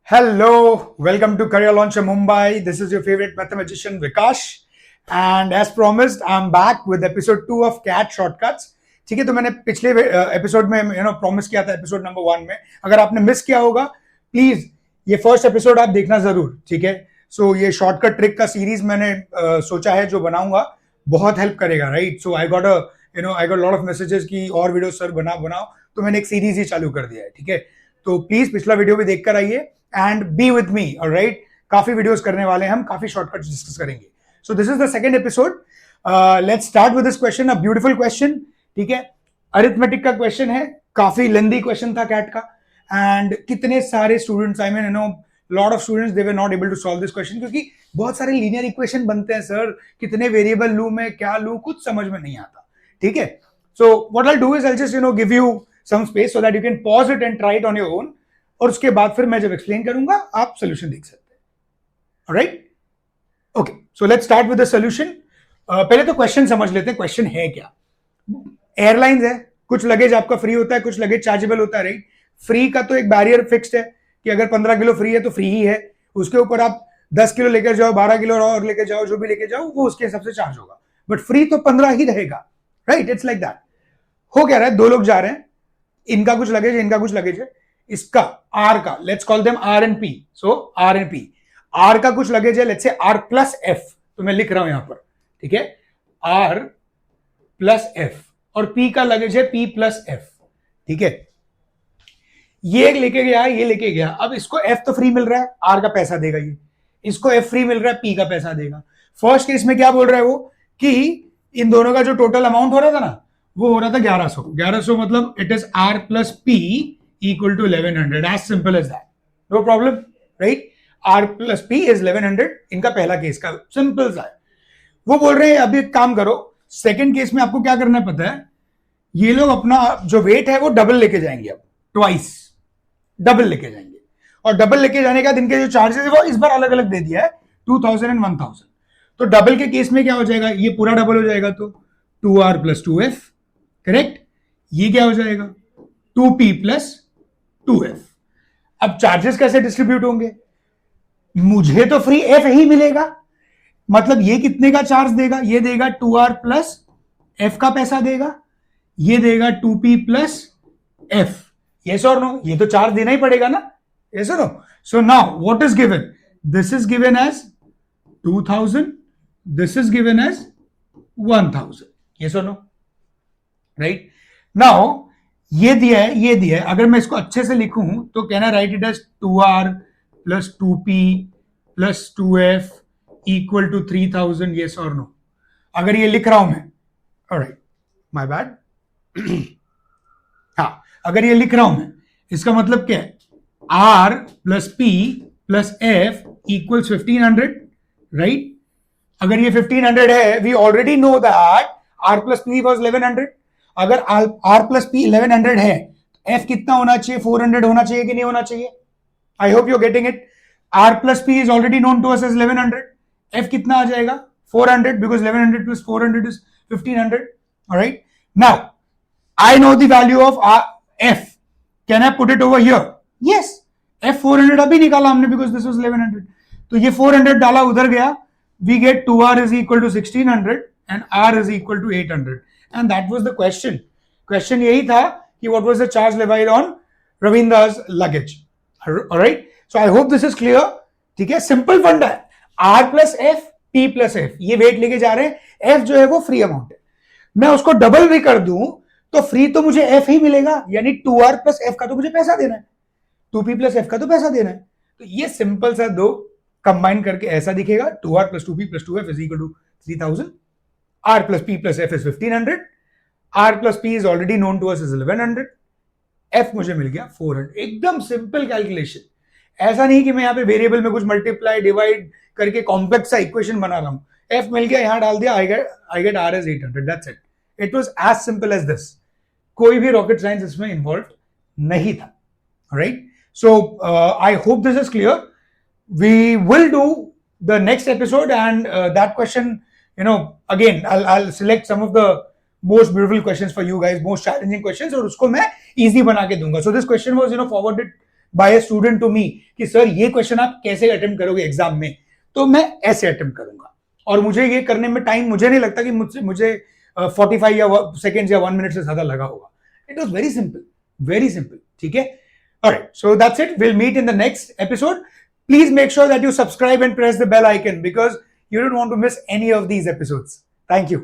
Hello, welcome to Career Launcher Mumbai. This is your favorite mathematician Vikash, and as promised, I'm back with episode 2 of CAT Shortcuts. ठीक है, तो मैंने पिछले episode में promise किया था एपिसोड नंबर 1 में. अगर आपने मिस किया होगा, प्लीज ये फर्स्ट एपिसोड आप देखना जरूर. ठीक है, सो ये शॉर्टकट ट्रिक का सीरीज मैंने सोचा है जो बनाऊंगा, बहुत हेल्प करेगा, right? So I got lot of messages की और वीडियो सर बनाओ, तो मैंने एक सीरीज ही चालू कर दिया है. ठीक है, तो प्लीज पिछला वीडियो भी देखकर आइए and be with me. Alright, काफी वीडियोस करने वाले हैं हम, काफी शॉर्टकट्स डिस्कस करेंगे. So this is the second episode. Let's start with this question, a beautiful question. ठीक है, अरिथमेटिक का क्वेश्चन है, काफी लेंदी क्वेश्चन था कैट का, एंड कितने सारे students, I mean lot of students, they were not able to solve this question, क्योंकि बहुत सारे लीनियर इक्वेशन बनते हैं सर, कितने वेरिएबल लू मैं, क्या लू, कुछ समझ में नहीं आता. ठीक है, so what I do is I just give you some space so that you can pause it and try it on your own, और उसके बाद फिर मैं जब एक्सप्लेन करूंगा आप सोल्यूशन देख सकते हैं. Alright, okay, so let's start with the solution. पहले तो क्वेश्चन समझ लेते हैं, क्वेश्चन है क्या. एयरलाइंस है, कुछ लगेज आपका फ्री होता है, कुछ लगेज चार्जेबल होता है, राइट? फ्री का तो एक बैरियर फिक्स्ड है कि अगर 15 किलो फ्री है तो फ्री ही है, उसके ऊपर आप 10 किलो लेकर जाओ, 12 किलो और लेकर जाओ, जो भी लेकर जाओ वो उसके हिसाब से चार्ज होगा, बट फ्री तो 15 ही रहेगा, राइट? It's like that. हो क्या रहा है, दो लोग जा रहे हैं, इनका कुछ लगेज है, इनका कुछ लगेज है, इसका आर का, let's call them R and P. So R and P, R का कुछ लगेज है, let's say are plus F, तो मैं लिख रहा हूं यहां पर. ठीक है, आर प्लस एफ, और पी का लगेज है पी प्लस एफ. ठीक है, ये लेके गया, ये लेके गया. अब इसको एफ तो फ्री मिल रहा है, आर का पैसा देगा ये, इसको एफ फ्री मिल रहा है, पी का पैसा देगा. फर्स्ट केस में क्या बोल रहा है वो, कि इन दोनों का जो टोटल अमाउंट हो रहा था ना, वो हो रहा था 1100 मतलब it is R plus P equal to 1100, as simple as that, no problem, right? R plus P is 1100, इनका पहला केस का सिंपल सा है. वो बोल रहे हैं अभी एक काम करो, सेकंड केस में आपको क्या करना है पता है, ये लोग अपना जो वेट है वो डबल लेके जाएंगे, अब ट्वाइस डबल लेके जाएंगे, और डबल लेके जाने के बाद इनके जो चार्जेस है वो इस बार अलग अलग दे दिया है, 2000 and 1000. तो डबल के केस में क्या हो जाएगा, ये पूरा डबल हो जाएगा, तो 2R plus 2F, करेक्ट? ये क्या हो जाएगा, 2P plus 2F. अब चार्जेस कैसे डिस्ट्रीब्यूट होंगे, मुझे तो फ्री F ही मिलेगा, मतलब ये कितने का चार्ज देगा, ये देगा 2R प्लस F का पैसा देगा, ये देगा 2P plus F. Yes or no, ये तो चार्ज देना ही पड़ेगा ना, yes or no. So now what is given, this is given as 2000, this is given as 1000. Yes or no, right? Now ये दिया है, ये दिया है, अगर मैं इसको अच्छे से लिखूं तो can I write it as 2R plus 2P plus 2F equal to 3000. Yes or no, अगर ये लिख रहा हूं मैं, ऑलराइट, माय बैड. हाँ, अगर ये लिख रहा हूं मैं, इसका मतलब क्या है, R plus P plus F equals 1500, right? अगर ये 1500 है, we already know that R plus P was 1100. अगर R प्लस P 1100 है, तो F कितना होना चाहिए, 400 होना चाहिए कि नहीं होना चाहिए? I hope you are getting it. R plus P is already known to us as 1100. F कितना आ जाएगा, 400, because 1100 plus 400 is 1500. Alright, now I know the value of F. Can I put it over here? Yes, F 400 अभी निकाला हमने, because this was 1100. तो ये 400 डाला, उधर गया, we get 2R is equal to 1600 and R is equal to 800. And that was the question. Question यही था कि what was the charge levied on Ravindra's luggage. All right. So I hope this is clear. ठीक है, simple फंडा है. R plus F, P plus F. ये wait लेके जा रहे हैं. F जो है वो फ्री अमाउंट है. मैं उसको डबल भी कर दूं तो फ्री तो मुझे F ही मिलेगा, यानी 2R plus F का तो मुझे पैसा देना है, 2P plus F का तो पैसा देना है. तो ये सिंपल सा दो कंबाइन करके ऐसा दिखेगा, 2R plus 2P plus 2F is equal to 3000. R plus P plus F is 1500. R plus P is already known to us as 1100. F मुझे मिल गया 400. एकदम सिंपल कैलकुलेशन. ऐसा नहीं कि मैं यहाँ पे वेरिएबल में कुछ मल्टीप्लाई डिवाइड करके कॉम्प्लेक्स सा इक्वेशन बना रहा हूं. F मिल गया, यहां डाल दिया, I get R as 800. That's it. It was as simple as this. कोई भी रॉकेट साइंस इसमें इन्वॉल्व नहीं था. Right? So I hope this is clear. We will do the next episode, and that question, again, I'll select some of the most beautiful questions for you guys, most challenging questions, और उसको मैं easy बना के दूंगा. So this question was forwarded by a student to me कि sir ये question आप कैसे अटेम्प्ट करोगे एग्जाम में. तो मैं ऐसे अटेम्प्ट करूंगा, और मुझे ये करने में टाइम, मुझे नहीं लगता कि मुझे 45 या सेकेंड्स या 1 मिनट से ज्यादा लगा होगा. It was very simple, very simple. ठीक है. Alright, so that's it. We'll meet in the next episode. Please make sure that you subscribe and press the bell icon because you don't want to miss any of these episodes. Thank you.